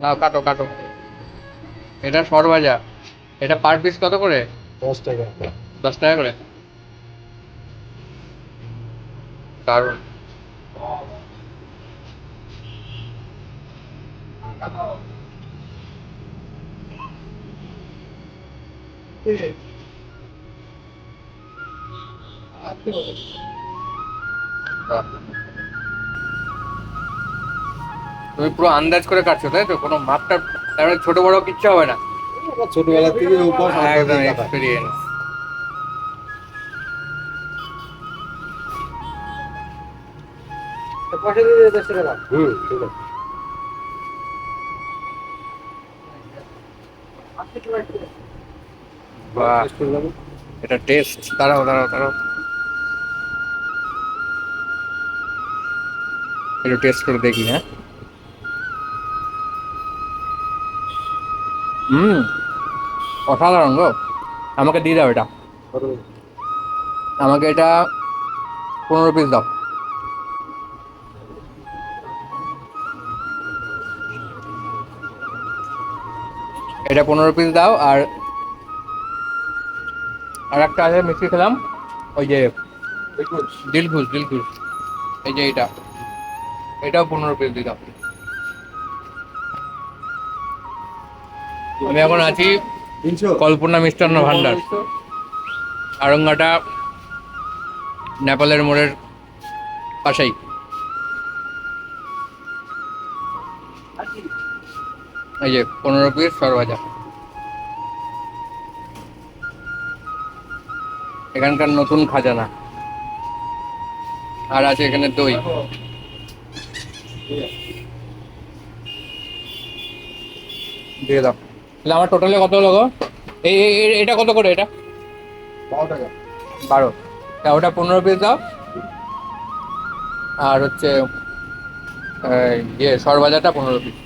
নাও কাটো কাটো। এটা সরভাজা। এটা পার পিস কত করে? 10 টাকা। 10 টাকা করে। দারুণ। বাহ। তুমি পুরো আন্দাজ করে কাটছো তাই তো, কোনো মাপটা তারপরে ছোট বড় কিচ্ছু হবে না? আমরা ছোটবেলা থেকে অভ্যাস হাত একদম দিয়ে কাটা। এক্সপিরিয়েন্স। পয়সা দিয়ে 10 টাকা। ঠিক আছে। বাহ, টেস্ট করে যাবো। এটা টেস্ট। দাঁড়াও দাঁড়াও দাঁড়াও, একটু টেস্ট করে দেখি। হ্যাঁ, হুম, অসাধারণ গো। আমাকে দিয়ে দাও এটা। কত? আমাকে এটা 15 পিস দাও। এটা 15 পিস দাও। আর আর একটা আছে মিষ্টি খেলাম, ওই যে দেখুন। দিলখুশ দিলখুশ, এই যে এটা, এটাও 15 পিস দিয়ে দাও। আমি এখন আছি 300। কল্পনা মিষ্টান্ন ভান্ডার, আরঙ্গাটা নেপালের মোড়ের পাশেই। এই যে 15 পিস সরভাজা, এখানকার নতুন খাজানা। আর আছে এখানে দই। দিয়ে দাও। তাহলে আমার টোটালে কত হলো গো? এটা কত করে এটা? 12 টাকা। 12। তা ওটা 15 পিস দাও। আর হচ্ছে সরভাজাটা 15 পিস।